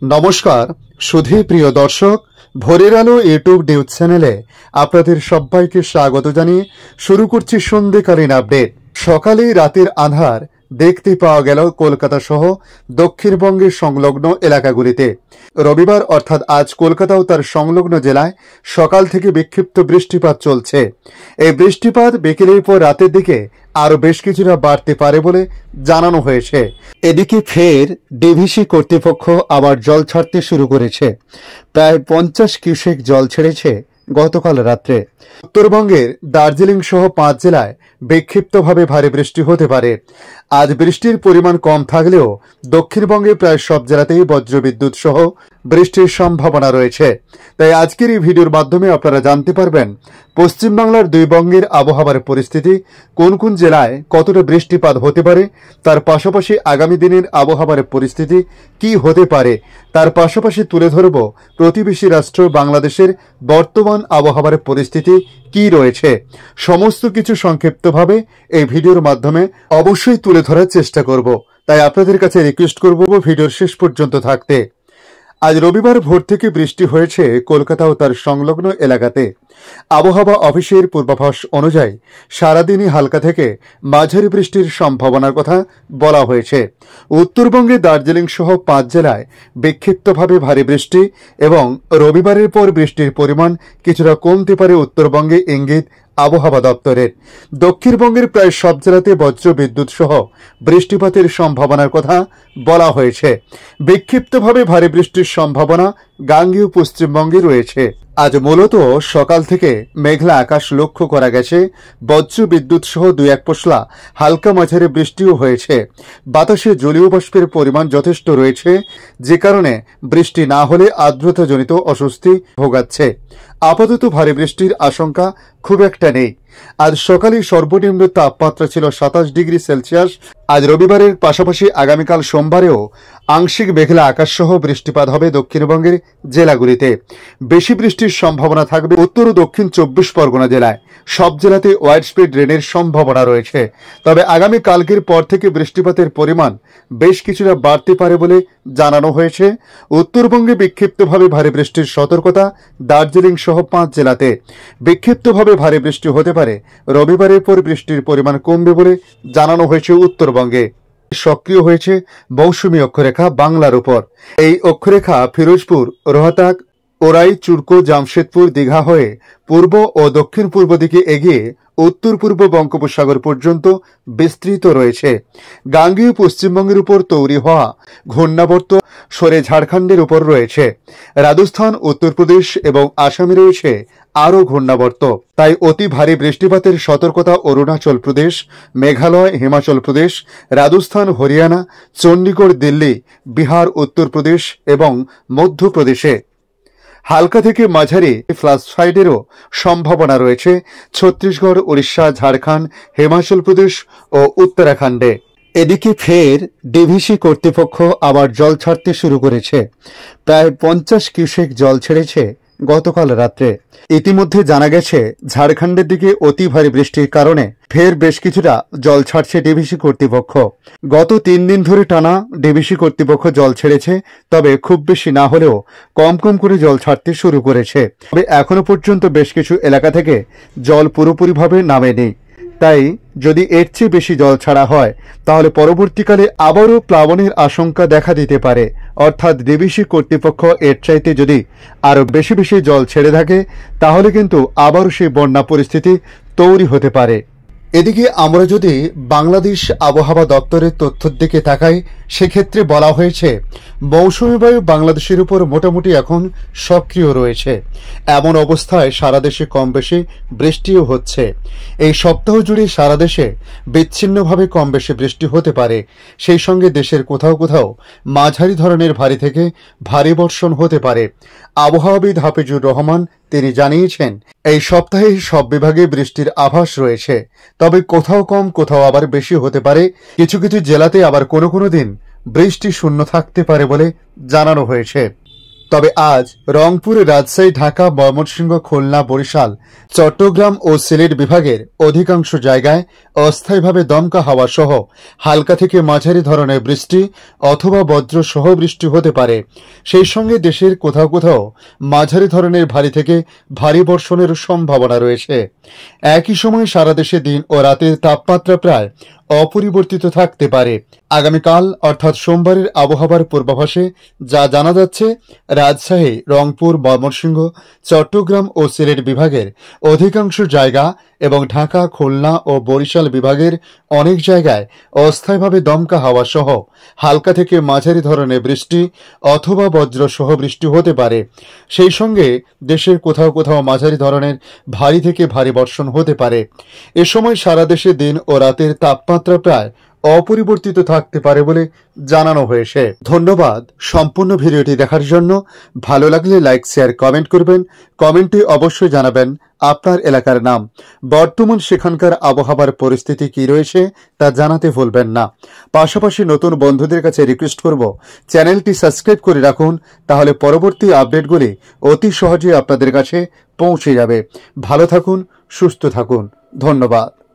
নমস্কার সুধী প্রিয় দর্শক, ভোরের আলো ইউটিউব নিউজ চ্যানেলে আপনাদের সবাইকে স্বাগত জানিয়ে শুরু করছি সন্ধ্যাকালীন আপডেট। সকালেই রাতের আঁধার দেখতে পাওয়া গেল কলকাতা সহ দক্ষিণবঙ্গের সংলগ্ন এলাকাগুলিতে। রবিবার অর্থাৎ আজ কলকাতা ও তার সংলগ্ন জেলায় সকাল থেকে বিক্ষিপ্ত বৃষ্টিপাত চলছে। এই বৃষ্টিপাত বিকেলের পর রাতের দিকে আরো বেশ কিছুটা বাড়তে পারে বলে জানানো হয়েছে। এদিকে ফের ডিভিসি কর্তৃপক্ষ আবার জল ছাড়তে শুরু করেছে। প্রায় 50 কিউসেক জল ছেড়েছে গতকাল রাত্রে। উত্তরবঙ্গের দার্জিলিং সহ 5 জেলায় বিক্ষিপ্তভাবে ভারী বৃষ্টি হতে পারে। আজ বৃষ্টির পরিমাণ কম থাকলেও দক্ষিণবঙ্গে প্রায় সব জেলাতেই বজ্রবিদ্যুৎ সহ বৃষ্টির সম্ভাবনা রয়েছে। তাই আজকের এই ভিডিওর মাধ্যমে আপনারা জানতে পারবেন পশ্চিমবাংলার দুই বঙ্গের আবহাওয়ার পরিস্থিতি, কোন কোন জেলায় কতটা বৃষ্টিপাত হতে পারে, তার পাশাপাশি আগামী দিনের আবহাওয়ার পরিস্থিতি কি হতে পারে, তার পাশাপাশি তুলে ধরব প্রতিবেশী রাষ্ট্র বাংলাদেশের বর্তমান আবহাওয়ার পরিস্থিতি কি রয়েছে। সমস্ত কিছু সংক্ষিপ্তভাবে এই ভিডিওর মাধ্যমে অবশ্যই তুলে ধরার চেষ্টা করব। তাই আপনাদের কাছে রিকোয়েস্ট করব ভিডিওর শেষ পর্যন্ত থাকতে। আজ রবিবার ভোর থেকে বৃষ্টি হয়েছে কলকাতা ও তার সংলগ্ন এলাকাতে। আবহাওয়া অফিসের পূর্বাভাস অনুযায়ী সারাদিনই হালকা থেকে মাঝারি বৃষ্টির সম্ভাবনার কথা বলা হয়েছে। উত্তরবঙ্গে দার্জিলিং সহ 5 জেলায় বিক্ষিপ্তভাবে ভারী বৃষ্টি এবং রবিবারের পর বৃষ্টির পরিমাণ কিছুটা কমতে পারে উত্তরবঙ্গে ইঙ্গিত আবহাওয়া দপ্তরের। দক্ষিণবঙ্গের প্রায় সব জেলাতে বজ্র বিদ্যুৎ সহ বৃষ্টিপাতের সম্ভাবনার কথা বলা হয়েছে। বিক্ষিপ্তভাবে ভারী বৃষ্টির সম্ভাবনা গাঙ্গেয় পশ্চিমবঙ্গে রয়েছে। আজ মূলত সকাল থেকে মেঘলা আকাশ লক্ষ্য করা গেছে। বজ্র বিদ্যুৎ সহ 2-1 পশলা হালকা মাঝারি বৃষ্টিও হয়েছে। বাতাসে জলীয় বাষ্পের পরিমাণ যথেষ্ট রয়েছে, যে কারণে বৃষ্টি না হলে আর্দ্রতাজনিত অস্বস্তি ভোগাচ্ছে। আপাতত ভারী বৃষ্টির আশঙ্কা খুব একটা নেই। আজ সকালে সর্বনিম্ন তাপমাত্রা ছিল 27 ডিগ্রি সেলসিয়াস। আজ রবিবারের পাশাপাশি আগামীকাল সোমবারেও আংশিক মেঘলা আকাশ সহ বৃষ্টিপাত হবে দক্ষিণবঙ্গের জেলাগুলিতে। বেশি বৃষ্টির সম্ভাবনা থাকবে উত্তর ও দক্ষিণ 24 পরগনা জেলায়। সব জেলাতে ওয়াইড স্প্রেড রেনের সম্ভাবনা রয়েছে। তবে আগামী কালকের পর থেকে বৃষ্টিপাতের পরিমাণ বেশ কিছুটা বাড়তে পারে বলে জানানো হয়েছে। উত্তরবঙ্গে বিক্ষিপ্তভাবে ভারী বৃষ্টির সতর্কতা দার্জিলিং সহ 5 জেলাতে। বিক্ষিপ্তভাবে ভারী বৃষ্টি হতে পারে। রবিবারের পর বৃষ্টির পরিমাণ কমবে বলে জানানো হয়েছে। উত্তরবঙ্গে সক্রিয় হয়েছে মৌসুমী অক্ষরেখা বাংলার উপর। এই অক্ষরেখা ফিরোজপুর, রোহতাক, ওরাই, চুরকো, জামশেদপুর, দীঘা হয়ে পূর্ব ও দক্ষিণ পূর্ব দিকে এগিয়ে উত্তর পূর্ব বঙ্গোপসাগর পর্যন্ত বিস্তৃত রয়েছে। গাঙ্গেয় পশ্চিমবঙ্গের উপর তৈরি হওয়া ঘূর্ণাবর্ত সরে ঝাড়খণ্ডের উপর রয়েছে। রাজস্থান, উত্তরপ্রদেশ এবং আসামে রয়েছে আরও ঘূর্ণাবর্ত। তাই অতি ভারী বৃষ্টিপাতের সতর্কতা অরুণাচল প্রদেশ, মেঘালয়, হিমাচল প্রদেশ, রাজস্থান, হরিয়ানা, চণ্ডীগড়, দিল্লি, বিহার, উত্তরপ্রদেশ এবং মধ্যপ্রদেশে। হালকা থেকে মাঝারি ফ্লাশ ফ্লাইডেরও সম্ভাবনা রয়েছে ছত্তিশগড়, উড়িষ্যা, ঝাড়খণ্ড, হিমাচল প্রদেশ ও উত্তরাখণ্ডে। এদিকে ফের ডিভিসি কর্তৃপক্ষ আবার জল ছাড়তে শুরু করেছে। প্রায় 50 কিউসেক জল ছেড়েছে গতকাল রাত্রে। ইতিমধ্যে জানা গেছে ঝাড়খণ্ডের দিকে অতি ভারী বৃষ্টির কারণে ফের বেশ কিছুটা জল ছাড়ছে ডিভিসি কর্তৃপক্ষ। গত 3 দিন ধরে টানা ডিভিসি কর্তৃপক্ষ জল ছেড়েছে, তবে খুব বেশি না হলেও কম কম করে জল ছাড়তে শুরু করেছে। তবে এখনো পর্যন্ত বেশ কিছু এলাকা থেকে জল পুরোপুরিভাবে নামেনি। তাই যদি এর চেয়ে বেশি জল ছাড়া হয় তাহলে পরবর্তীকালে আবারও প্লাবনের আশঙ্কা দেখা দিতে পারে। অর্থাৎ ডিভিসি কর্তৃপক্ষ এর চাইতে যদি আরও বেশি বেশি জল ছেড়ে থাকে তাহলে কিন্তু আবারও সেই বন্যা পরিস্থিতি তৈরি হতে পারে। এদিকে আমরা যদি বাংলাদেশ আবহাওয়া দপ্তরের তথ্যের দিকে তাকাই, সেক্ষেত্রে বলা হয়েছে মৌসুমী বায়ু বাংলাদেশের উপর মোটামুটি এখন সক্রিয় রয়েছে। এমন অবস্থায় সারা দেশে কম বেশি বৃষ্টিও হচ্ছে। এই সপ্তাহ জুড়ে সারা দেশে বিচ্ছিন্নভাবে কম বেশি বৃষ্টি হতে পারে। সেই সঙ্গে দেশের কোথাও কোথাও মাঝারি ধরনের ভারী থেকে ভারী বর্ষণ হতে পারে। আবহাওয়াবিদ হাফিজুর রহমান তিনি জানিয়েছেন এই সপ্তাহে সব বিভাগে বৃষ্টির আভাস রয়েছে। তবে কোথাও কম, কোথাও আবার বেশি হতে পারে। কিছু কিছু জেলাতে আবার কোনো কোনো দিন বৃষ্টি শূন্য থাকতে পারে বলে জানানো হয়েছে। তবে আজ রংপুর, রাজশাহী, ঢাকা, ময়মনসিংহ, খুলনা, বরিশাল, চট্টগ্রাম ও সিলেট বিভাগের অধিকাংশ জায়গায় অস্থায়ীভাবে দমকা হাওয়া সহ হালকা থেকে মাঝারি ধরনের বৃষ্টি অথবা বজ্রসহ বৃষ্টি হতে পারে। সেই সঙ্গে দেশের কোথাও কোথাও মাঝারি ধরনের ভারী থেকে ভারী বর্ষণের সম্ভাবনা রয়েছে। একই সময় সারা দেশে দিন ও রাতের তাপমাত্রা প্রায় অপরিবর্তিত থাকতে পারে। আগামীকাল অর্থাৎ সোমবারের আবহাওয়ার পূর্বাভাসে যা জানা যাচ্ছে, রাজশাহী, রংপুর, ময়মনসিংহ, চট্টগ্রাম ও সিলেট বিভাগের অধিকাংশ জায়গা এবং ঢাকা, খুলনা ও বরিশাল বিভাগের অনেক জায়গায় অস্থায়ীভাবে দমকা হাওয়া সহ হালকা থেকে মাঝারি ধরনের বৃষ্টি অথবা বজ্রসহ বৃষ্টি হতে পারে। সেই সঙ্গে দেশের কোথাও কোথাও মাঝারি ধরনের ভারী থেকে ভারী বর্ষণ হতে পারে। এ সময় সারা দেশে দিন ও রাতের তাপমাত্রা প্রায় অপরিবর্তিত থাকতে পারে বলে জানানো হয়েছে। ধন্যবাদ সম্পূর্ণ ভিডিওটি দেখার জন্য। ভালো লাগলে লাইক, শেয়ার, কমেন্ট করবেন। কমেন্টে অবশ্যই জানাবেন আপনার এলাকার নাম। বর্তমান সেখানকার আবহাওয়ার পরিস্থিতি কি রয়েছে তা জানাতে ভুলবেন না। পাশাপাশি নতুন বন্ধুদের কাছে রিকোয়েস্ট করব, চ্যানেলটি সাবস্ক্রাইব করে রাখুন, তাহলে পরবর্তী আপডেটগুলি অতি সহজে আপনাদের কাছে পৌঁছে যাবে। ভালো থাকুন, সুস্থ থাকুন। ধন্যবাদ।